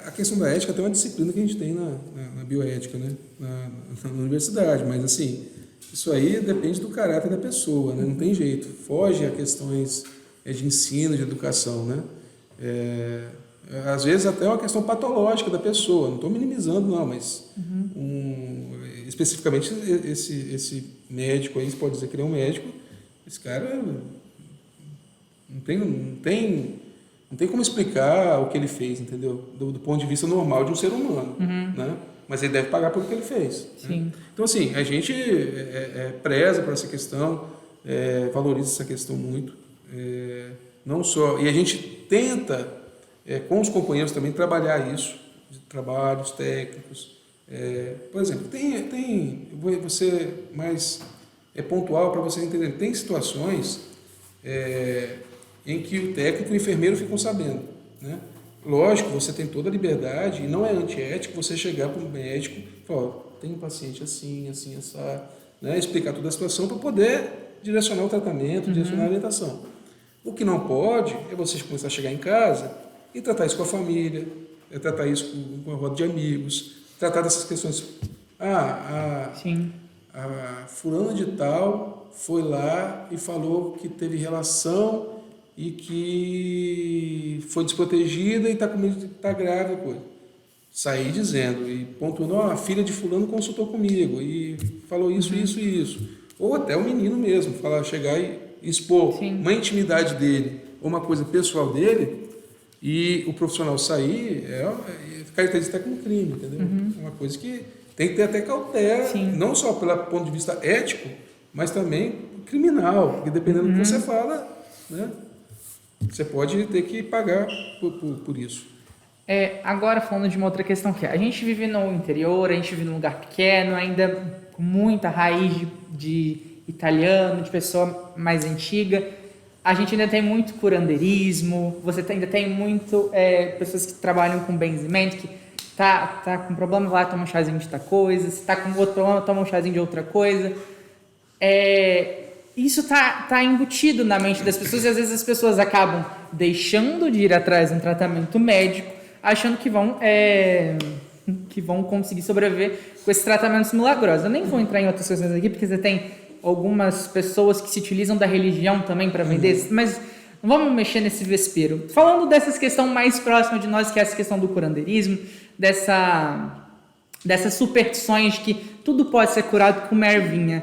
A questão da ética tem uma disciplina que a gente tem na bioética, né? Na universidade, mas assim, isso aí depende do caráter da pessoa, né? Não tem jeito, foge a questões de ensino, de educação, né? Às vezes até é uma questão patológica da pessoa, não estou minimizando não, mas especificamente esse médico aí, você pode dizer que ele é um médico, esse cara não tem como explicar o que ele fez, entendeu? Do ponto de vista normal de um ser humano, né? Mas ele deve pagar pelo que ele fez. Sim. Né? Então, assim, a gente preza por essa questão, valoriza essa questão muito. Não só... E a gente tenta, com os companheiros também, trabalhar isso, de trabalhos técnicos. Por exemplo, vou ser mais pontual para vocês entenderem, tem situações em que o técnico e o enfermeiro ficam sabendo, né? Lógico, você tem toda a liberdade e não é antiético você chegar para um médico e falar, tem um paciente assim, assim, essa, né? Explicar toda a situação para poder direcionar o tratamento, direcionar a orientação. O que não pode é você começar a chegar em casa e tratar isso com a família, tratar isso com a roda de amigos, tratar dessas questões. Sim. A fulana de tal foi lá e falou que teve relação e que foi desprotegida e está com medo de estar grávida. Coisa. Sair dizendo e pontuando, a filha de fulano consultou comigo e falou isso, isso e isso. Ou até o menino mesmo, chegar e expor uma intimidade dele ou uma coisa pessoal dele e o profissional sair, caracteriza até como crime, entendeu? É uma coisa que tem que ter até cautela, não só pelo ponto de vista ético, mas também criminal, porque dependendo do que você fala, né, você pode ter que pagar por isso. Agora falando de uma outra questão que a gente vive no interior, a gente vive num lugar pequeno, ainda com muita raiz de italiano, de pessoa mais antiga, a gente ainda tem muito curandeirismo, ainda tem muito pessoas que trabalham com benzimento, que tá com problema, vai tomar um chazinho de tal coisa, se tá com outro problema, toma um chazinho de outra coisa. Isso tá embutido na mente das pessoas e às vezes as pessoas acabam deixando de ir atrás de um tratamento médico, achando que vão conseguir sobreviver com esses tratamentos milagrosos. Eu nem vou entrar em outras questões aqui, porque você tem algumas pessoas que se utilizam da religião também para vender, mas não vamos mexer nesse vespeiro. Falando dessas questões mais próximas de nós, que é essa questão do curandeirismo, dessas superstições de que tudo pode ser curado com uma ervinha.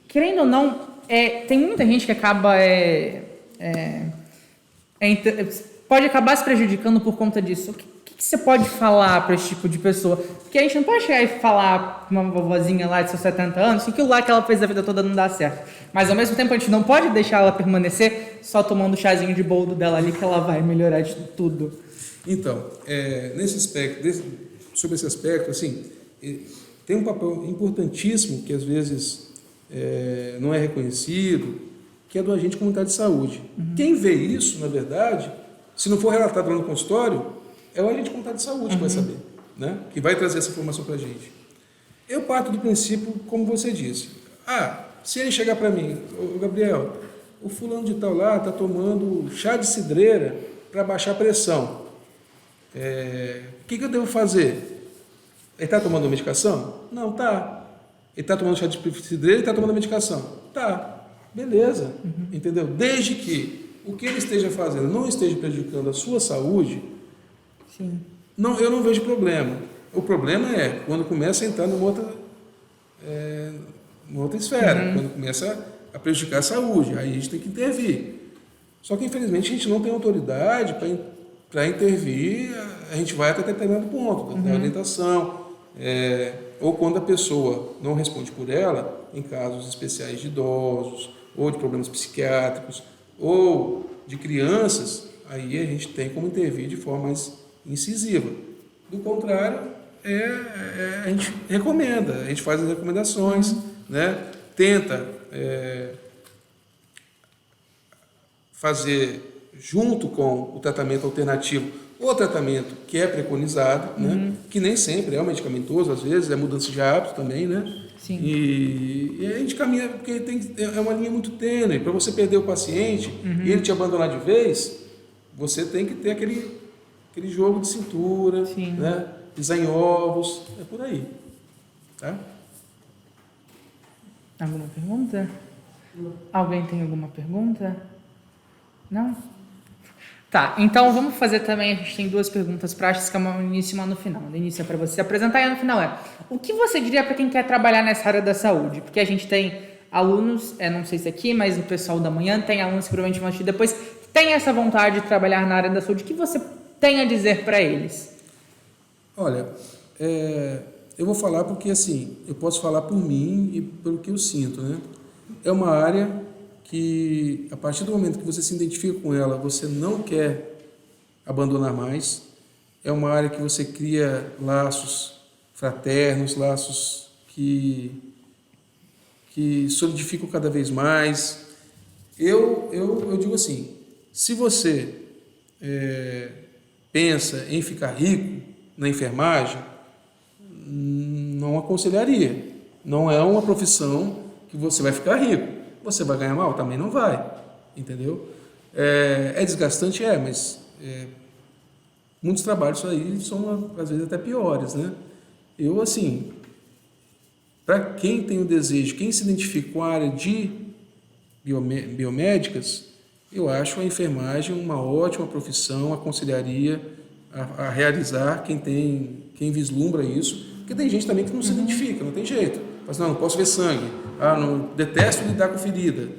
Querendo ou não, tem muita gente que acaba pode acabar se prejudicando por conta disso. O que você pode falar para esse tipo de pessoa? Porque a gente não pode chegar e falar com uma vovozinha lá de seus 70 anos que aquilo lá que ela fez a vida toda não dá certo. Mas ao mesmo tempo a gente não pode deixar ela permanecer só tomando o chazinho de boldo dela ali que ela vai melhorar de tudo. Então, nesse aspecto, sobre esse aspecto, assim, tem um papel importantíssimo que às vezes não é reconhecido, que é do agente comunitário de saúde. Quem vê isso, na verdade, se não for relatado lá no consultório, é o agente comunitário de saúde que vai saber, né? Que vai trazer essa informação para a gente. Eu parto do princípio, como você disse, se ele chegar para mim, Gabriel, o fulano de tal lá está tomando chá de cidreira para baixar a pressão. O que eu devo fazer? Ele está tomando medicação? Não, tá. Ele está tomando chá de cidreira e está tomando medicação? Tá, beleza, entendeu? Desde que o que ele esteja fazendo não esteja prejudicando a sua saúde, eu não vejo problema. O problema é quando começa a entrar numa outra esfera, quando começa a prejudicar a saúde, aí a gente tem que intervir. Só que, infelizmente, a gente não tem autoridade para intervir, a gente vai até determinado ponto, da orientação, ou quando a pessoa não responde por ela, em casos especiais de idosos, ou de problemas psiquiátricos, ou de crianças, aí a gente tem como intervir de forma mais incisiva. Do contrário, a gente recomenda, a gente faz as recomendações, né? Tenta fazer junto com o tratamento alternativo o tratamento que é preconizado, né? Que nem sempre é medicamentoso, às vezes é mudança de hábito também, né? Sim. E a gente caminha, porque é uma linha muito tênue. Para você perder o paciente e ele te abandonar de vez, você tem que ter aquele jogo de cintura, né? Pisar em ovos, é por aí. Tá? Alguma pergunta? Alguém tem alguma pergunta? Não? Tá, então vamos fazer também, a gente tem duas perguntas práticas, que é uma no início e uma no final. No início é para você se apresentar e no final o que você diria para quem quer trabalhar nessa área da saúde? Porque a gente tem alunos, não sei se aqui, mas o pessoal da manhã tem alunos que provavelmente vão assistir depois, tem essa vontade de trabalhar na área da saúde. O que você tem a dizer para eles? Olha, eu vou falar porque assim, eu posso falar por mim e pelo que eu sinto, né? É uma área que a partir do momento que você se identifica com ela, você não quer abandonar mais. É uma área que você cria laços fraternos, laços que solidificam cada vez mais. Eu digo assim, se você pensa em ficar rico na enfermagem, não aconselharia. Não é uma profissão que você vai ficar rico. Você vai ganhar mal? Também não vai. Entendeu? É desgastante? Mas muitos trabalhos aí são, às vezes, até piores, né? Eu, assim, para quem tem o desejo, quem se identifica com a área de biomédicas, eu acho a enfermagem uma ótima profissão, aconselharia a realizar quem vislumbra isso, porque tem gente também que não se identifica, não tem jeito. Mas não posso ver sangue, não, detesto lidar com ferida,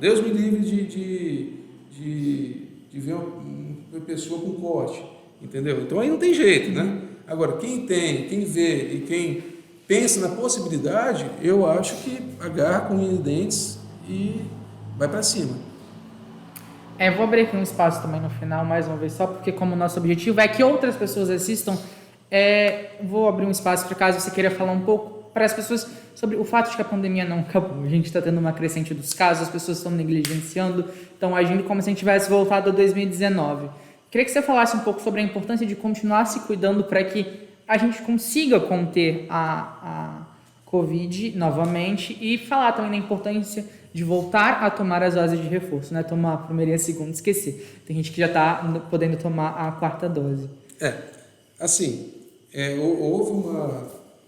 Deus me livre de ver uma pessoa com corte, entendeu? Então aí não tem jeito, né? Agora, quem vê e quem pensa na possibilidade, eu acho que agarra com unhas e dentes e vai para cima. Vou abrir aqui um espaço também no final, mais uma vez, só porque como o nosso objetivo é que outras pessoas assistam, vou abrir um espaço para caso você queira falar um pouco para as pessoas sobre o fato de que a pandemia não acabou. A gente está tendo uma crescente dos casos, as pessoas estão negligenciando, estão agindo como se a gente tivesse voltado a 2019. Queria que você falasse um pouco sobre a importância de continuar se cuidando para que a gente consiga conter a Covid novamente e falar também da importância de voltar a tomar as doses de reforço, né? Tomar a primeira e a segunda, esquecer. Tem gente que já está podendo tomar a quarta dose. Houve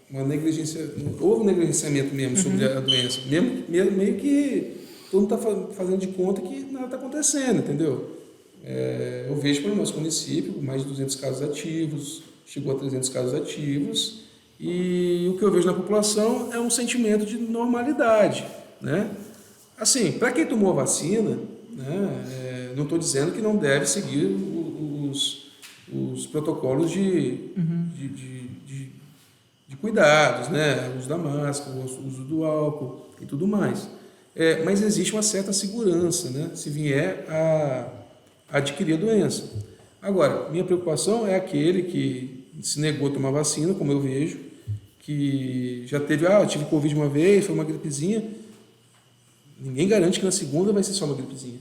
uma negligência, houve um negligenciamento mesmo sobre a doença, meio que todo mundo está fazendo de conta que nada está acontecendo, entendeu? Eu vejo para o nosso município mais de 200 casos ativos, chegou a 300 casos ativos, e o que eu vejo na população é um sentimento de normalidade, né? Assim, para quem tomou a vacina, né, não estou dizendo que não deve seguir os protocolos de cuidados, né? O uso da máscara, o uso do álcool e tudo mais. Mas existe uma certa segurança, né? Se vier a adquirir a doença. Agora, minha preocupação é aquele que se negou a tomar vacina, como eu vejo, que já teve, eu tive Covid uma vez, foi uma gripezinha. Ninguém garante que na segunda vai ser só uma gripezinha.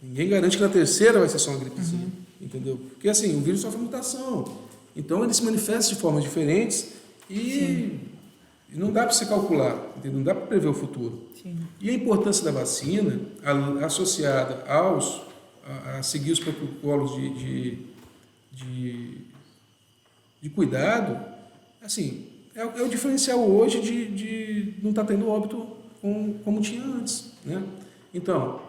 Ninguém garante que na terceira vai ser só uma gripezinha. Entendeu? Porque assim, o vírus sofre mutação. Então ele se manifesta de formas diferentes e não dá para você calcular, entendeu? Não dá para prever o futuro. Sim. E a importância da vacina, associada a seguir os protocolos de cuidado, assim, é o diferencial hoje de não estar tendo óbito como tinha antes, né? Então,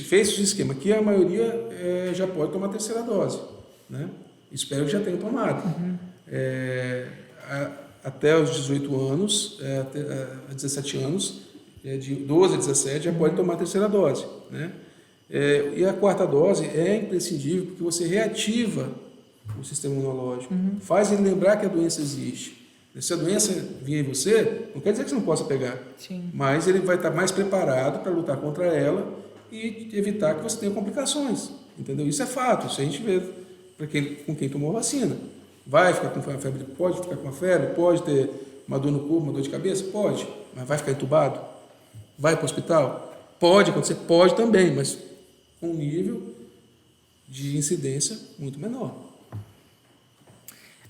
fez esse esquema que a maioria já pode tomar a terceira dose, né? Espero que já tenham tomado. Até os 18 anos, a 17 anos, de 12 a 17, já pode tomar a terceira dose, né? E a quarta dose é imprescindível porque você reativa o sistema imunológico, faz ele lembrar que a doença existe. Se a doença vier em você, não quer dizer que você não possa pegar, mas ele vai estar mais preparado para lutar contra ela e evitar que você tenha complicações, entendeu? Isso é fato, isso a gente vê com quem tomou vacina. Vai ficar com febre? Pode ficar com uma febre, pode ter uma dor no corpo, uma dor de cabeça? Pode, mas vai ficar entubado? Vai para o hospital? Pode acontecer, pode também, mas com um nível de incidência muito menor.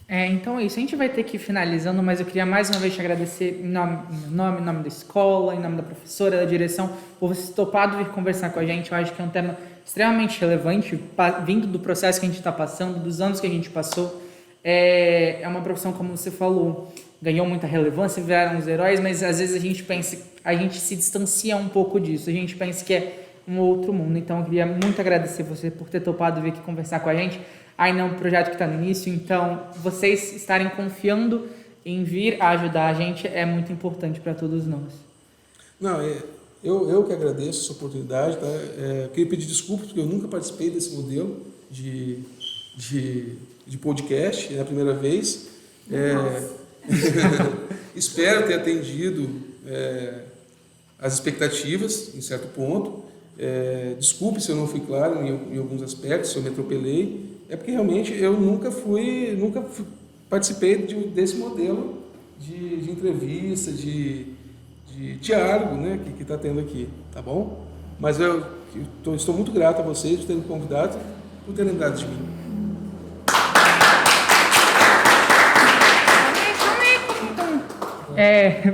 Então é isso, a gente vai ter que ir finalizando, mas eu queria mais uma vez te agradecer em nome da escola, em nome da professora, da direção, por você ter topado vir conversar com a gente. Eu acho que é um tema extremamente relevante, vindo do processo que a gente está passando, dos anos que a gente passou. É uma profissão, como você falou, ganhou muita relevância, viraram os heróis, mas às vezes a gente se distancia um pouco disso, a gente pensa que é um outro mundo. Então eu queria muito agradecer você por ter topado vir aqui conversar com a gente. Ainda é um projeto que está no início, então vocês estarem confiando em vir a ajudar a gente é muito importante para todos nós. Não, eu que agradeço essa oportunidade, tá? Queria pedir desculpas porque eu nunca participei desse modelo de podcast, é a primeira vez. Espero ter atendido as expectativas, em certo ponto. Desculpe se eu não fui claro em alguns aspectos, se eu me atropelei. É porque realmente eu nunca participei desse modelo de entrevista, de diálogo, né, que está tendo aqui, tá bom? Mas estou muito grato a vocês por terem me convidado, por terem lembrado de mim.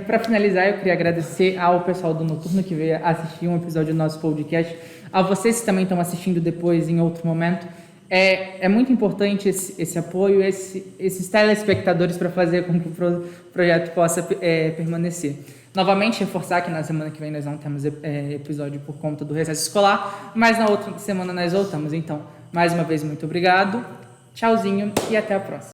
Para finalizar, eu queria agradecer ao pessoal do Noturno que veio assistir um episódio do nosso podcast, a vocês que também estão assistindo depois em outro momento. É muito importante esse apoio, esses telespectadores para fazer com que o projeto possa permanecer. Novamente, reforçar que na semana que vem nós não temos episódio por conta do recesso escolar, mas na outra semana nós voltamos. Então, mais uma vez, muito obrigado, tchauzinho e até a próxima.